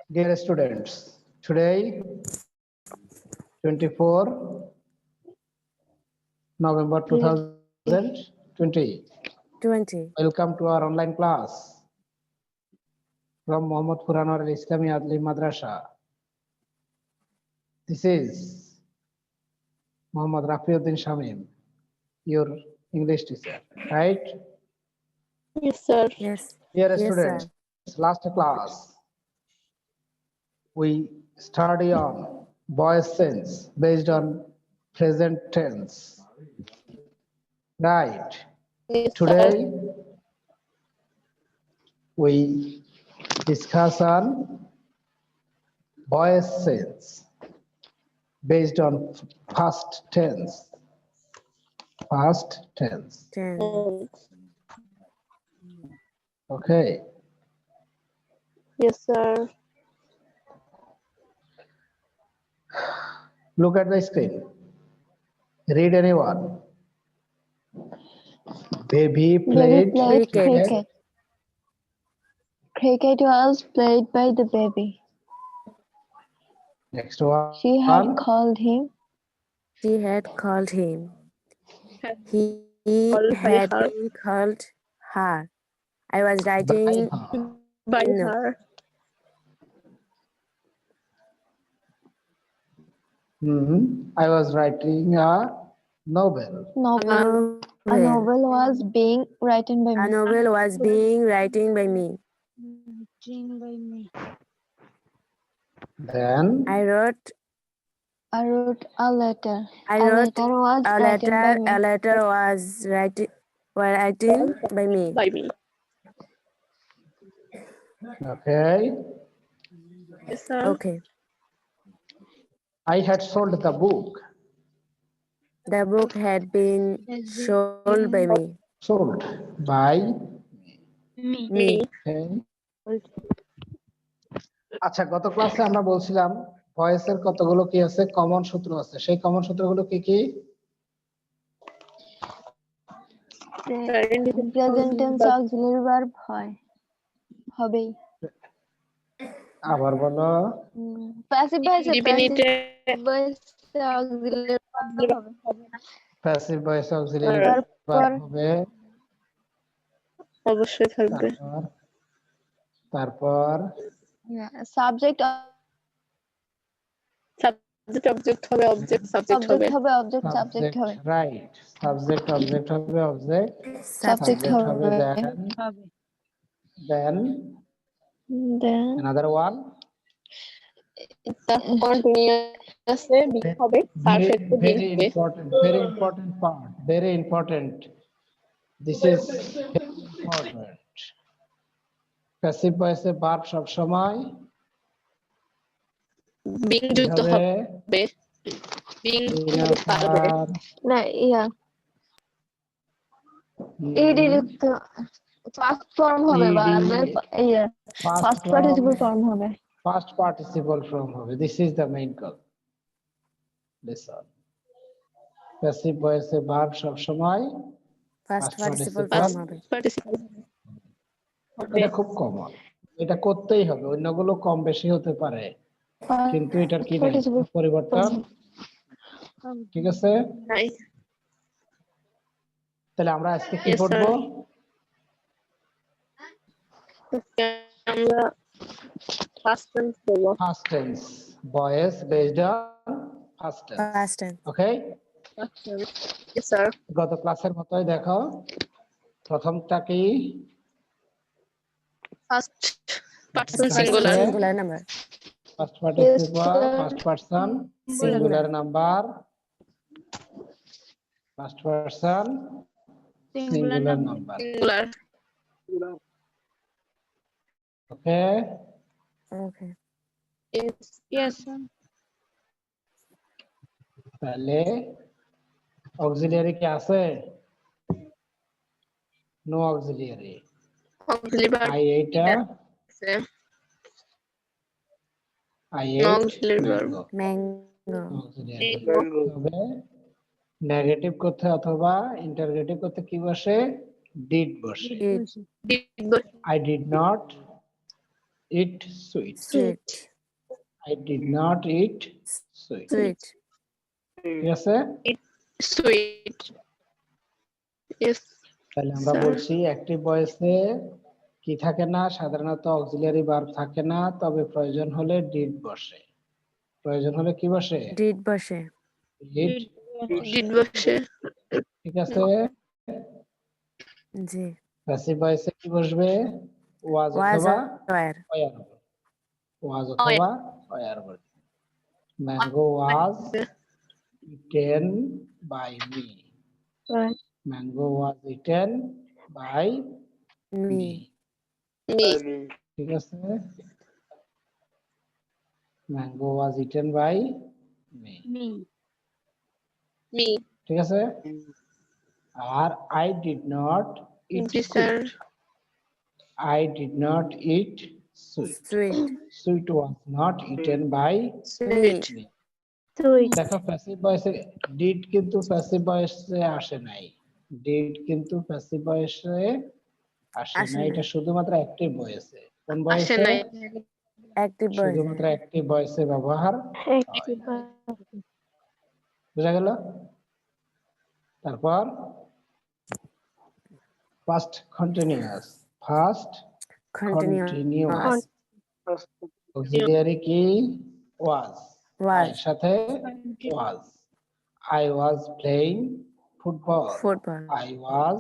Dear students, today 24 November 2020. 20. Welcome to our online class from Muhammad Furanwar Islami Adli Madrasa. This is Muhammad Rafiuddin Shamim, your English teacher, right? Yes, sir. Yes. Dear Yes, students, sir. last class we study on voice sense based on present tense. Right. Yes, sir. Today we discuss on voice sense based on past tense. Past tense. 10. Okay. Yes, sir. Look at the screen. Read anyone. Baby played Cricket. cricket. Cricket was played by the baby. Next one. She had called him. She had called him. He Called by had her. been called her. I was By writing her. By No. her. I was writing a novel. a Novel. novel. A novel was being written by A me. novel was being written by me. Then I wrote I wrote a letter. I A wrote letter was a written by letter. me. A letter was written by me. By me. okay. Yes, sir. Okay. I had sold the book. The book had been sold by me. Sold by Me. okay. আচ্ছা গত ক্লাসে আমরা বলছিলাম ভয়েসের কতগুলো কি আছে common সূত্র আছে সেই কমন সূত্রগুলো কি কি প্রেজেন্ট টেন্স অক্সিলারি ভার্ব হয় হবেই আবার বলো প্যাসিভ ভয়েসে অক্সিলারি ভার্ব হবে প্যাসিভ ভয়েস অক্সিলারি তারপর ভার্ব হবে অবশ্যই থাকবে তারপর সাবজেক্ট অবজেক্ট হবে অবজেক্ট সাবজেক্ট হবে অবজেক্ট সাবজেক্ট হবে রাইট সাবজেক্ট অবজেক্ট হবে অবজেক্ট সাবজেক্ট হবে হবে then দেন another one কন্টিনিউয়াস হবে তার ক্ষেত্রে very হবে important this is very important passive ভয়েসে ভার্ব সব সময় বিং যুক্ত হবে বিং পারবে না ইডি যুক্ত ফার্স্ট ফর্ম হবে ভার্বের ফার্স্ট পার্টিসিপল ফর্ম হবে past participle form হবে this is the main goal listen passive voice A verb সব সময় First participle participle form হবে। পার্টিসিপল এটা খুব কমন এটা করতেই হবে অন্যগুলো কম বেশি হতে পারে কিন্তু এটার কি নেই পরিবর্তন ঠিক আছে নাই তাহলে আমরা আজকে কি Yes, sir. পড়বো আমরা ফার্স্ট টেন্স করব past tense voice based on past tense Past tense. okay Yes, sir. গত ক্লাসের মতোই দেখো প্রথমটা কি first person First singular person. Singular number. first participle sir. first person singular number first person singular number singular okay Okay. yes তাহলে auxiliary কি আছে no auxiliary auxiliary I এইটা আছে I No ate auxiliary verb. mango Mango. auxiliary তবে negative করতে অথবা interrogative করতে কি বসে ডিড বসে Did I did not eat sweet. sweet, I did not eat sweet. sweet, ঠিক আছে? Sweet. Yes, তাহলে আমরা sir. বলছি অ্যাক্টিভ ভয়েসে কি থাকে না, সাধারণত অক্সিলিয়ারি ভার্ব থাকে না, তবে প্রয়োজন হলে ডিড বসে। প্রয়োজন হলে কি বসে? did বসে, ডিড। Did বসে। ঠিক আছে? জি, প্যাসিভ ভয়েসে কি বসবে? ওয়াজ was অথবা aware, ওয়ার। ওয়াজ অথবা were. Mango was eaten by me. Mango was eaten by me. me, Me. ঠিক আছে? Mango was eaten by me. Me. ঠিক আছে? আর আই ডিড নট ইট জি sir. Sweet. I did not eat sweet. sweet, Sweet was not eaten by meat, me. দেখো passive ভয়েসে did কিন্তু passive ভয়েসে আসে নাই। ডিড কিন্তু প্যাসিভ ভয়েসে আসে আসে না, নাই। এটা শুধুমাত্র অ্যাক্টিভ ভয়েসে। কোন আসে ভয়েসে? নাই। active voice, শুধুমাত্র অ্যাক্টিভ ভয়েসে ব্যবহার হয়। বুঝা গেল? তারপর first continuous. First continuous, continuous auxiliary কি? ওয়াজ। was, এর সাথে ওয়াজ। I was playing football. football, I was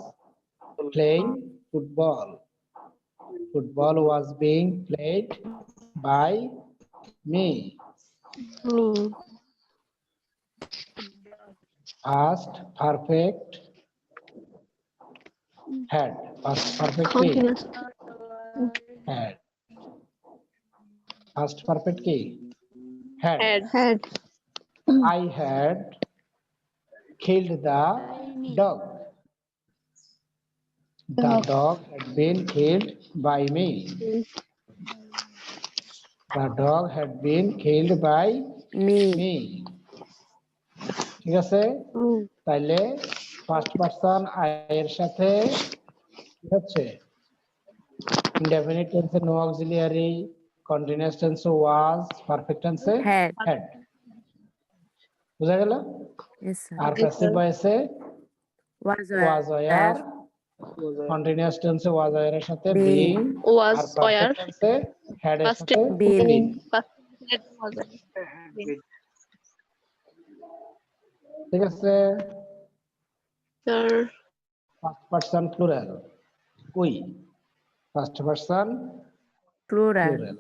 playing football. Football was being played by me. Past perfect had. Past perfect কি? Had. Past perfect কি? Had. Had. I had killed the dog. The dog had been killed by me. The dog had been killed by me, me. ঠিক আছে? তাইলে first person I এর সাথে কি হচ্ছে? Indefinite টেন্সে নো অক্সিলিয়ারি, কন্টিনিউয়াস টেন্সে ওয়াজ, পারফেক্ট টেন্সে had, হ্যাড। বুঝা গেল? yes sir, R passive ভয়েসে was was were, aware, continuous টেন্সে ওয়াজ ওয়ার এর সাথে Being, being, Was R perfect were. টেন্সে হ্যাড এর Past সাথে being, ঠিক আছে? Sir. First person plural we. First person plural, plural.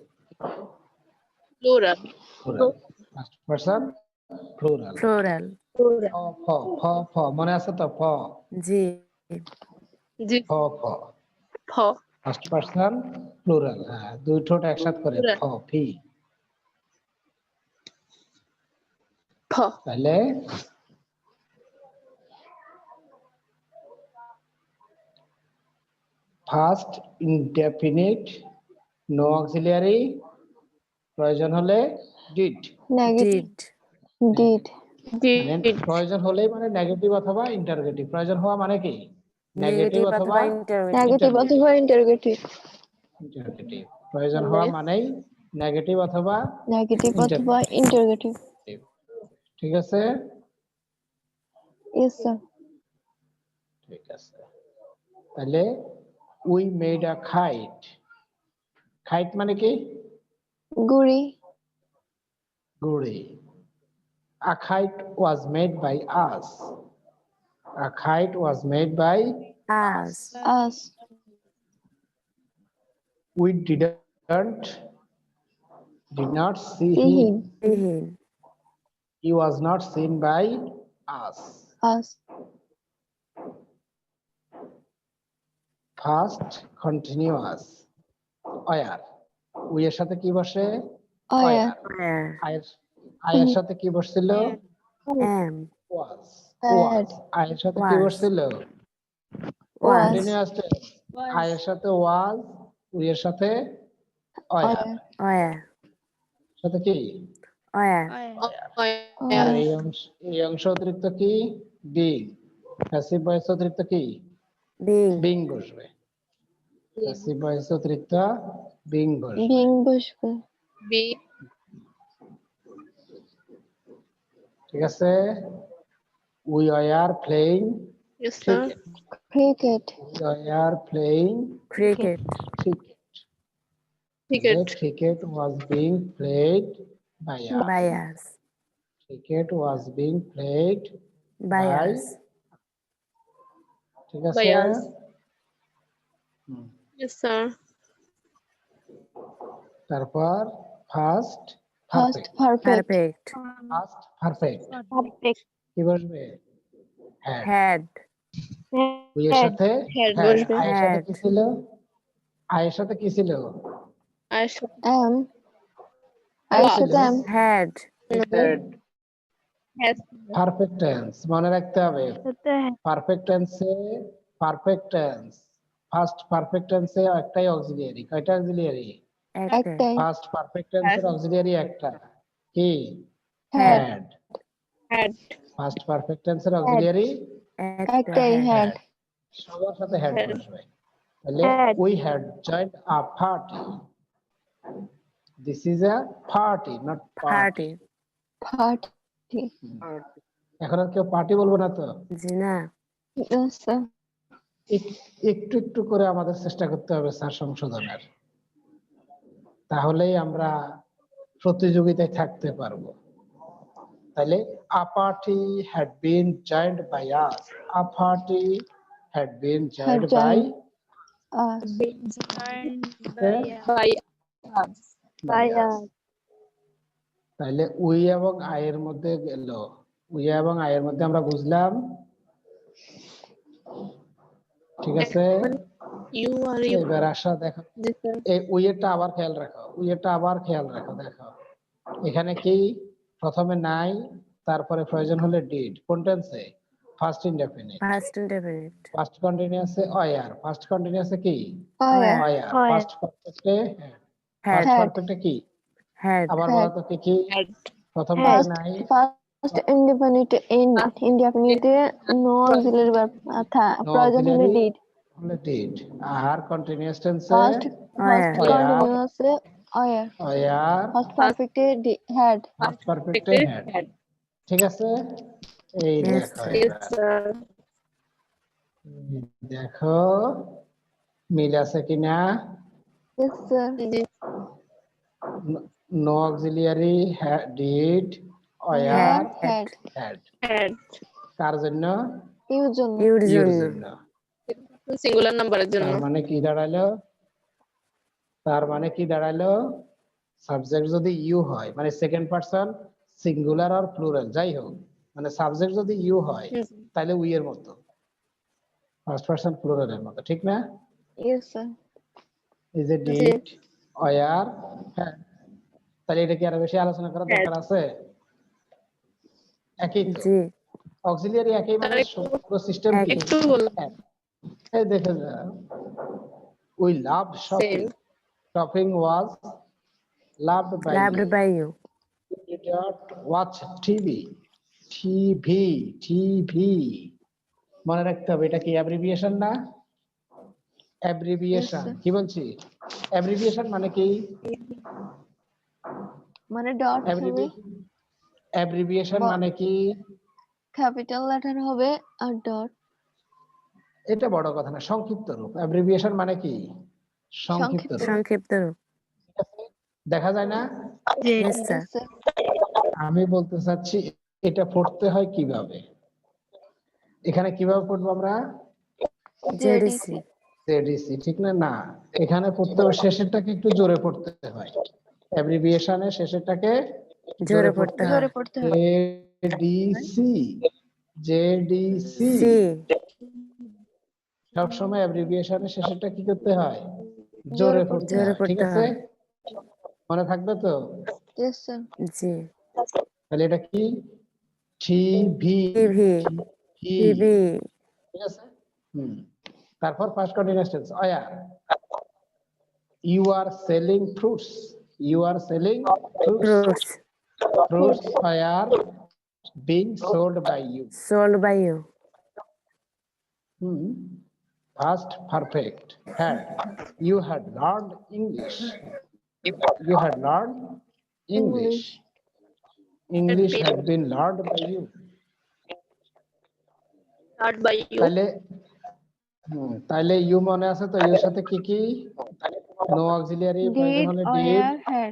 Plural. Plural. First person plural. plural, ফ ফ ফ মনে আছে তো? ফ জি, জি। ফ ফ ফ। First person plural. হ্যাঁ, দুই ঠোঁট একসাথে করে Plural. ফ ফি। ফ। তাহলে ফার্স্ট ইনডেফিনিট নো অক্সিলিয়ারি, প্রয়োজন হলে ডিড। did, Did. Did. প্রয়োজন হলেই মানে নেগেটিভ অথবা ইন্টারোগেটিভ। প্রয়োজন হওয়া মানে কি? নেগেটিভ negative অথবা অথবা interrogative, Negative অথবা interrogative. ইন্টারোগেটিভ। প্রয়োজন হওয়া মানেই নেগেটিভ অথবা Negative অথবা interrogative. ঠিক আছে? Yes sir. ঠিক আছে। তাহলে উই মেড আ খাইট। খাইট মানে কি? Guri. গুড়ি। A kite was made by us. A kite was made by us, Us. we did not see See him. him. him, He was not seen by us. Us. Past continuous where we এর সাথে কি বসে? Where. where, আয়ের সাথে কি বসছিল? am, was। Had. আয়ের সাথে কি Was। বসছিল? Was. Continuous tense. আয়ের সাথে ওয়াজ, উই এর সাথে where। where, সাথে কি? where, আর এই অংশ অতিরিক্ত কি? বিং। প্যাসিভ ভয়েস অতিরিক্ত কি? being, বিং বসবে। প্যাসিভ ভয়েস অতিরিক্ত বিং বসবে বিং বসবে বি ঠিক আছে we are playing yes sir cricket we are playing cricket, cricket cricket cricket was being played by us by us, cricket was being played by by us, ঠিক by আছে us হুম। yes sir তারপর first first perfect perfect first perfect perfect কি বসবে had had, we এর সাথে Had had বসবে। আয়ের সাথে Had. কি ছিল আয়ের সাথে কি ছিল আর এম আই Was. সাথে am had, has perfect tense মনে রাখতে হবে সাথে পারফেক্ট টেন্স ফার্স্ট পারফেক্ট টেন্সে একটাই অক্সিলিয়ারি কয়টা অক্সিলিয়ারি একটাই, একটাই ফার্স্ট পারফেক্ট টেন্সের অক্সিলিয়ারি একটা কি had had had first perfect টেন্সের অক্সিলিয়ারি একটাই had, হ্যাড সবার সাথে হ্যাড Had. বসবে তাহলে Had. We had joint a party this is a party not party party, party এখন আর কেউ পার্টি বলবো না তো জি না, স্যার একটু একটু করে আমাদের চেষ্টা করতে হবে স্যার সংশোধনের তাহলেই আমরা প্রতিযোগিতায় থাকতে পারবো তাহলে a party had been joined by us a party had been joined Had by joined. by By us তাহলে উই এবং আই এর মধ্যে গেল উই এবং আই এর মধ্যে আমরা বুঝলাম ঠিক আছে you are you এবার আসা দেখো this sir এই উইয়েরটা আবার খেয়াল রাখো উইয়েরটা আবার খেয়াল রাখো দেখো এখানে কি প্রথমে নাই তারপরে প্রয়োজন হলে ডিড কোন টেন্সে first indefinite past indefinite, first কন্টিনিউয়াসে অয়ার ফার্স্ট কন্টিনিউয়াসে কি Where? Were Where? ফার্স্ট পারফেক্টে had, ফার্স্ট Had. পারফেক্টে কি had, আবার Had. বলো তো কি কি had প্রথম Had. পদে নাই ফার্স্ট ইনডিফিনিট ইনডিফিনিটে নো অক্সিলারি ভার্ব No প্রয়োজন হলে auxiliary, ডিড হলে ডিড আর কন্টিনিউয়াস টেন্সে ফার্স্ট Where? কন্টিনিউয়াসে অয়ার অয়ার ফার্স্ট পারফেক্টে হ্যাড ফার্স্ট পারফেক্টে হ্যাড had ঠিক আছে এই Yes, দেখো sir. yes এবার। sir এই দেখো মিল আছে কিনা yes sir no auxiliary did were had had had কার জন্য ইউর জন্য ইউর ইউর জন্য, জন্য সিঙ্গুলার নাম্বারের জন্য তার মানে কি দাঁড়ালো তার মানে কি দাঁড়ালো সাবজেক্ট যদি ইউ হয় মানে সেকেন্ড পারসন সিঙ্গুলার আর প্লুরাল যাই হোক মানে সাবজেক্ট যদি ইউ হয় তাহলে উই এর মতো ফার্স্ট পারসন প্লুরালের মতো ঠিক না ইয়েস স্যার এই যে ডিড অয়ার হ্যাঁ তাহলে এটা কি আরো বেশি আলোচনা করার দরকার আছে একই তো জি, অক্সিলিয়ারি একই মানে পুরো সিস্টেম কি একটু বলুন এক। এই দেখে যাও we love shopping Same. Shopping was loved by loved by you, did not watch TV TV মনে রাখতে হবে এটা কি অ্যাব্রিভিয়েশন না অ্যাব্রিভিয়েশন Yes, sir. কি বলছি অ্যাব্রিভিয়েশন মানে কি মানে ডট হবে অ্যাব্রিভিয়েশন মানে কি ক্যাপিটাল লেটার হবে আর ডট এটা বড় কথা না সংক্ষিপ্ত রূপ অ্যাব্রিভিয়েশন মানে কি সংক্ষিপ্ত রূপ সংক্ষিপ্ত রূপ, ঠিক আছে? দেখা যায় না yes sir, আমি বলতে চাচ্ছি এটা পড়তে হয় কিভাবে এখানে কিভাবে পড়বো আমরা JDC, জেডিসি ঠিক না না এখানে পড়তে হবে শেষেরটাকে একটু জোরে পড়তে হয় অ্যাব্রিভিয়েশনের শেষেরটাকে জোরে পড়তে হয়, জোরে পড়তে হবে জেডিসি জেডিসি C, সব সময় অ্যাব্রিভিয়েশনের শেষেরটা কি করতে হয় জোরে পড়তে জোরে হয় ঠিক পড়তে আছে হয়। মনে থাকবে তো ইয়েস স্যার জি, তাহলে এটা কি টিভি TV, TV, ঠিক আছে তারপর first continuous tense were you are selling fruits you are selling fruits, fruits are being sold by you sold by you, past perfect. Had. You had learned English. You had learned English. English had been learned by you. Not by you. তাহলে you মনে আছে তো your সাথে কি কি no auxiliary প্রয়োজন হলে did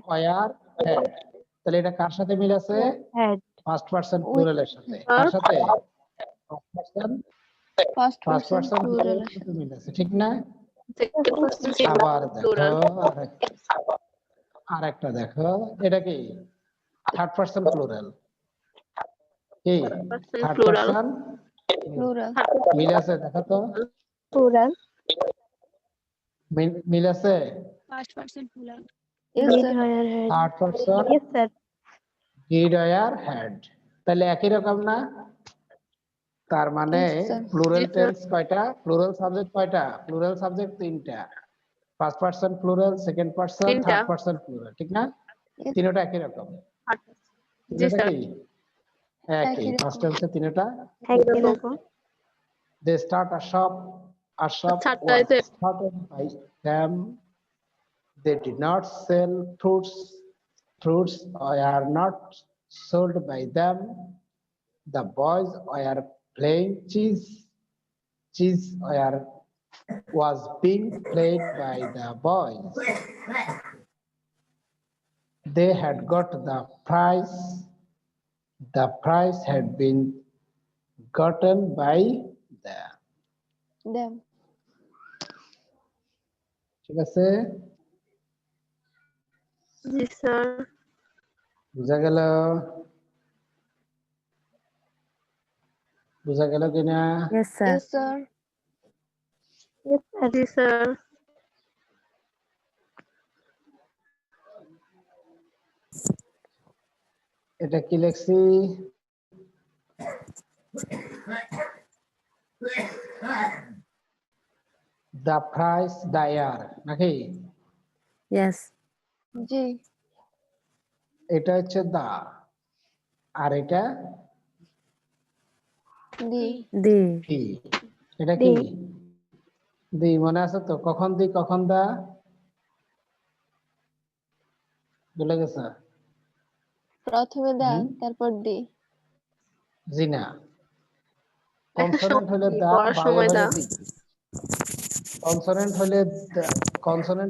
were had তাহলে এটা কার সাথে মিল আছে Had. ফার্স্ট পারসন প্লুরালের সাথে কার সাথে ফার্স্ট পারসন প্লুরালের সাথে মিল আছে ঠিক না Second person আবার singular, দেখো plural. আরেকটা দেখো এটা কি থার্ড পারসন প্লুরাল কি Person থার্ড plural. পারসন মিল আছে দেখো তো Plural. মিল আছে First person plural. Yes, sir. Third person Yes, sir. Did were had তাহলে একই রকম না তার মানে Yes, sir. Plural Yes, sir. Tense কয়টা প্লুরাল সাবজেক্ট কয়টা প্লুরাল সাবজেক্ট তিনটা first person plural second person তিনটা। থার্ড পারসন প্লুরাল ঠিক না Yes. তিনটা একই রকম জি তিনটা স্যার। কি একই একই রকম। ফার্স্ট টেন্সে তিনটা একই রকম। they start a shop was চারটাতে started by them they did not sell fruits are not sold by them the boys were playing cheese was being played by the boys they had got the prize had been gotten by them Them. ঠিক আছে জি sir. বুঝা গেল কিনা Yes, sir. Yes, sir. Yes, sir. জি sir. এটা কি লিখছি the price dire নাকি Yes. জি। এটা হচ্ছে দা আর এটা দি। The. কি এটা কি দি মনে আছে তো কখন দি কখন দা ভুলে গেছে প্রথমে দা হুম? তারপর দি। জি না কনসোনেন্ট হলে দা পড়ার বাউল সময় হলে দা। দি কনসোনেন্ট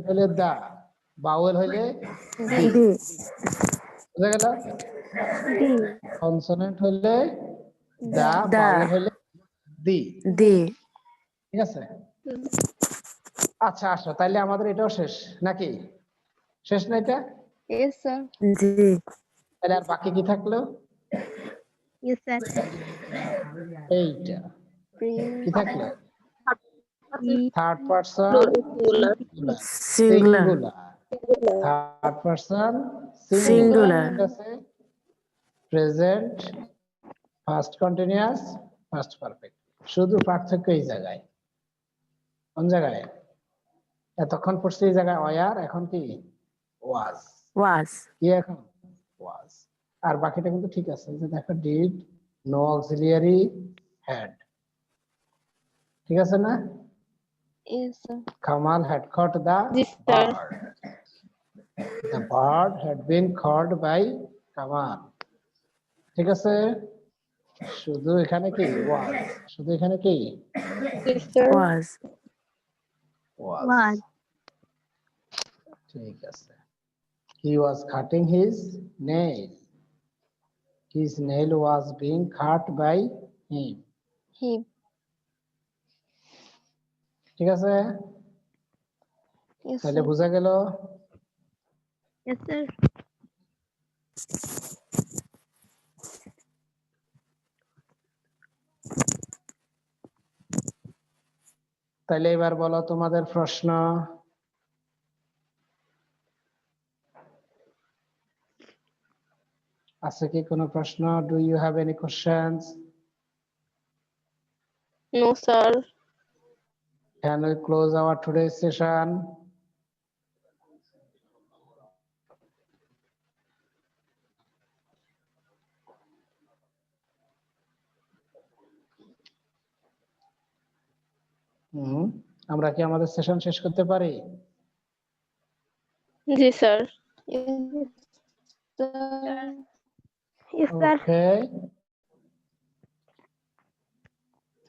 হলে দা বাউল হলে দি The. বুঝা গেল দি। কনসোনেন্ট হলে দা দা। বাউল হলে দি The. ঠিক আছে আচ্ছা আসো তাইলে আমাদের এটাও শেষ নাকি শেষ না এটা Yes, sir. The. তাহলে আর বাকি কি থাকলো Yes, sir. এইটা কি থাকলো He. Third person Plural. Singular. Third person Singular. Singular ঠিক আছে present first continuous first perfect শুধু পার্থক্য এই জায়গায় কোন জায়গায় এতক্ষণ পড়ছি এই জায়গায় ওয়ার এখন কি ওয়াজ Was. কি এখন ওয়াজ আর বাকিটা কিন্তু ঠিক আছে এই যে দেখো ডিড নো অক্সিলিয়ারি হ্যাড ঠিক আছে না Yes, sir. Kamal had caught the Yes, sir. bird. The bird had been caught by Kamal. ঠিক আছে শুধু এখানে কি was শুধু এখানে কি Yes, sir. Was. was ঠিক আছে he was cutting his nail his nail was being cut by him He. ঠিক আছে Yes, তাহলে sir. বোঝা গেল Yes, sir. তাহলে এবার বলো তোমাদের প্রশ্ন আছে কি কোনো প্রশ্ন do you have any questions No, sir. can we close our today's session আমরা কি আমাদের সেশন শেষ করতে পারি? জি sir. Yes, sir. Okay,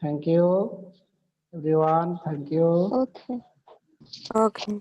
thank you everyone, thank you. Okay. Okay.